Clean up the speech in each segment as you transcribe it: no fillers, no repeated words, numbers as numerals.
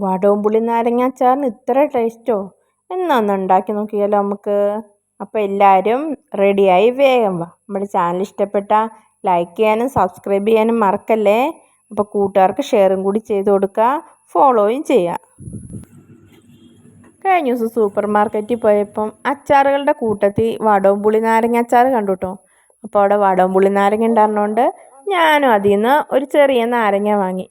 വടവും പുളി നാരങ്ങ അച്ചാറിന് ഇത്ര ടേസ്റ്റോ? എന്നാ ഒന്ന് ഉണ്ടാക്കി നോക്കിയാലോ നമുക്ക്. അപ്പോൾ എല്ലാവരും റെഡിയായി വേഗം വാ. നമ്മുടെ ചാനൽ ഇഷ്ടപ്പെട്ടാൽ ലൈക്ക് ചെയ്യാനും സബ്സ്ക്രൈബ് ചെയ്യാനും മറക്കല്ലേ. അപ്പോൾ കൂട്ടുകാർക്ക് ഷെയറും കൂടി ചെയ്ത് കൊടുക്കുക, ഫോളോയും ചെയ്യുക. കഴിഞ്ഞ ദിവസം സൂപ്പർ മാർക്കറ്റിൽ പോയപ്പം അച്ചാറുകളുടെ കൂട്ടത്തിൽ വടവും പുളി നാരങ്ങ അച്ചാർ കണ്ടു കേട്ടോ. അപ്പോൾ അവിടെ വടവും പുളി നാരങ്ങ ഉണ്ടായിരുന്നതുകൊണ്ട് ഞാനും അതിൽ നിന്ന് ഒരു ചെറിയ നാരങ്ങ വാങ്ങി.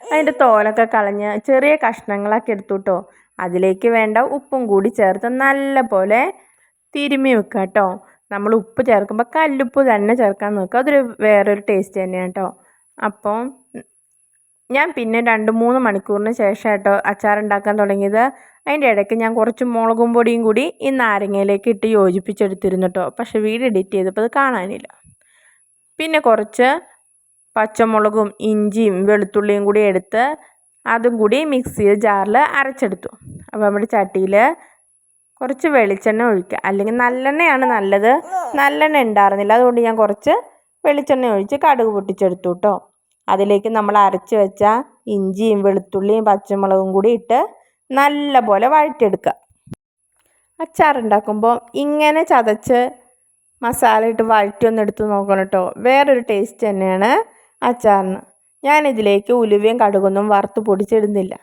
അതിൻ്റെ തോലൊക്കെ കളഞ്ഞ് ചെറിയ കഷ്ണങ്ങളൊക്കെ എടുത്തു കേട്ടോ. അതിലേക്ക് വേണ്ട ഉപ്പും കൂടി ചേർത്ത് നല്ല പോലെ തിരുമ്മി വെക്കുക കേട്ടോ. നമ്മൾ ഉപ്പ് ചേർക്കുമ്പോൾ കല്ലുപ്പ് തന്നെ ചേർക്കാൻ നോക്കുക, അതൊരു വേറൊരു ടേസ്റ്റ് തന്നെയാണ് കേട്ടോ. അപ്പം ഞാൻ പിന്നെ 2-3 മണിക്കൂറിന് ശേഷം കേട്ടോ അച്ചാറുണ്ടാക്കാൻ തുടങ്ങിയത്. അതിൻ്റെ ഇടയ്ക്ക് ഞാൻ കുറച്ച് മുളകും പൊടിയും കൂടി ഈ നാരങ്ങയിലേക്ക് ഇട്ട് യോജിപ്പിച്ചെടുത്തിരുന്നു കേട്ടോ. പക്ഷേ വീഡിയോ എഡിറ്റ് ചെയ്തപ്പോൾ അത് കാണാനില്ല. പിന്നെ കുറച്ച് പച്ചമുളകും ഇഞ്ചിയും വെളുത്തുള്ളിയും കൂടി എടുത്ത് അതും കൂടി മിക്സി ജാറിൽ അരച്ചെടുത്തു. അപ്പോൾ നമ്മുടെ ചട്ടിയിൽ കുറച്ച് വെളിച്ചെണ്ണ ഒഴിക്കുക, അല്ലെങ്കിൽ നല്ലെണ്ണയാണ് നല്ലത്. നല്ലെണ്ണ ഉണ്ടായിരുന്നില്ല, അതുകൊണ്ട് ഞാൻ കുറച്ച് വെളിച്ചെണ്ണ ഒഴിച്ച് കടുക് പൊട്ടിച്ചെടുത്തു കേട്ടോ. അതിലേക്ക് നമ്മൾ അരച്ച് വെച്ച ഇഞ്ചിയും വെളുത്തുള്ളിയും പച്ചമുളകും കൂടി ഇട്ട് നല്ല പോലെ വഴറ്റിയെടുക്കുക. അച്ചാറുണ്ടാക്കുമ്പോൾ ഇങ്ങനെ ചതച്ച് മസാല ഇട്ട് വഴറ്റി ഒന്ന് എടുത്ത് നോക്കണം കേട്ടോ. വേറൊരു ടേസ്റ്റ് തന്നെയാണ് അച്ചാറിന്. ഞാനിതിലേക്ക് ഉലുവയും കടുകൊന്നും വറുത്ത് പൊടിച്ചിടുന്നില്ല.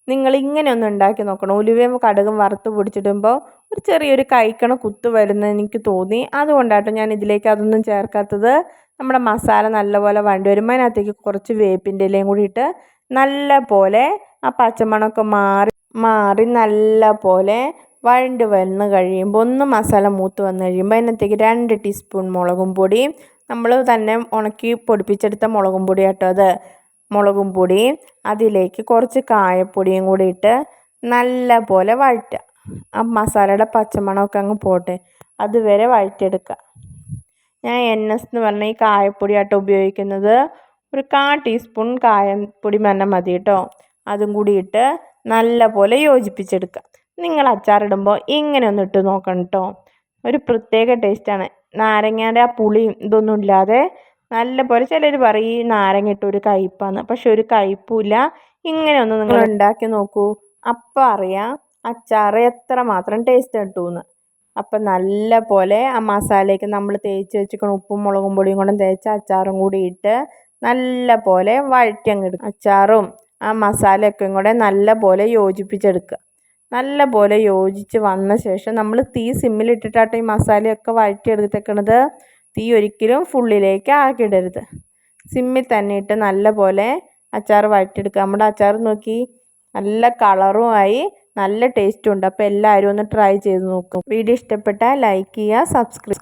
നിങ്ങൾ ഇങ്ങനെ ഒന്ന് ഉണ്ടാക്കി നോക്കണം. ഉലുവയും കടുകും വറുത്ത് പൊടിച്ചിടുമ്പോൾ ഒരു ചെറിയൊരു കൈക്കണ കുത്ത് വരുന്നത് എനിക്ക് തോന്നി. അതുകൊണ്ടാട്ടോ ഞാൻ ഇതിലേക്ക് അതൊന്നും ചേർക്കാത്തത്. നമ്മുടെ മസാല നല്ലപോലെ വഴണ്ടി വരുമ്പോൾ അതിനകത്തേക്ക് കുറച്ച് വേപ്പിൻ്റെ ഇലയും കൂടി ഇട്ട് നല്ല പോലെ ആ പച്ചമണമൊക്കെ മാറി നല്ല പോലെ വഴണ്ട് വന്ന് കഴിയുമ്പോൾ ഒന്ന് മസാല മൂത്ത് വന്ന് കഴിയുമ്പോൾ അതിനകത്തേക്ക് 2 ടീസ്പൂൺ മുളകും പൊടി, നമ്മൾ തന്നെ ഉണക്കി പൊടിപ്പിച്ചെടുത്ത മുളകും പൊടി കേട്ടോ അത്. മുളകും പൊടി, അതിലേക്ക് കുറച്ച് കായപ്പൊടിയും കൂടി ഇട്ട് നല്ല പോലെ വഴറ്റുക. ആ മസാലയുടെ പച്ചമണമൊക്കെ അങ്ങ് പോട്ടെ, അതുവരെ വഴറ്റിയെടുക്കുക. ഞാൻ NS എന്ന് പറഞ്ഞ ഈ കായപ്പൊടി ആട്ടോ ഉപയോഗിക്കുന്നത്. ഒരു 1/4 ടീസ്പൂൺ കായപ്പൊടി തന്നെ മതി കേട്ടോ. അതും കൂടി ഇട്ട് നല്ല പോലെ യോജിപ്പിച്ചെടുക്കുക. നിങ്ങൾ അച്ചാറിടുമ്പോൾ ഇങ്ങനെ ഒന്ന് ഇട്ട് നോക്കണം കേട്ടോ. ഒരു പ്രത്യേക ടേസ്റ്റാണ്. നാരങ്ങയുടെ ആ പുളിയും ഇതൊന്നും ഇല്ലാതെ നല്ല പോലെ. ചിലർ പറയും ഈ നാരങ്ങ ഇട്ട് ഒരു കയ്പ്പാന്ന്, പക്ഷെ ഒരു കയ്പ്പുമില്ല. ഇങ്ങനെ ഒന്ന് നിങ്ങൾ ഉണ്ടാക്കി നോക്കൂ, അപ്പം അറിയാം അച്ചാർ എത്രമാത്രം ടേസ്റ്റ് കിട്ടുമെന്ന്. അപ്പം നല്ല പോലെ ആ മസാലയ്ക്ക് നമ്മൾ തേച്ച് വെച്ചിരിക്കണം ഉപ്പും മുളകും പൊടിയും കൊണ്ടും തേച്ച അച്ചാറും കൂടി ഇട്ട് നല്ല പോലെ വഴറ്റി അങ്ങ് എടുക്കുക. അച്ചാറും ആ മസാലയൊക്കെ കൂടെ നല്ല പോലെ യോജിപ്പിച്ചെടുക്കുക. നല്ല പോലെ യോജിച്ച് വന്ന ശേഷം നമ്മൾ തീ സിമ്മിലിട്ടിട്ടാട്ടോ ഈ മസാലയൊക്കെ വഴറ്റിയെടുത്തേക്കണത്. തീ ഒരിക്കലും ഫുള്ളിലേക്ക് ആക്കിയിടരുത്. സിമ്മിൽ തന്നെ ഇട്ട് നല്ല പോലെ അച്ചാർ വഴറ്റിയെടുക്കുക. നമ്മുടെ അച്ചാർ നോക്കി നല്ല കളറുമായി നല്ല ടേസ്റ്റും ഉണ്ട്. അപ്പോൾ എല്ലാവരും ഒന്ന് ട്രൈ ചെയ്ത് നോക്കും. വീഡിയോ ഇഷ്ടപ്പെട്ടാൽ ലൈക്ക് ചെയ്യുക, സബ്സ്ക്രൈബ്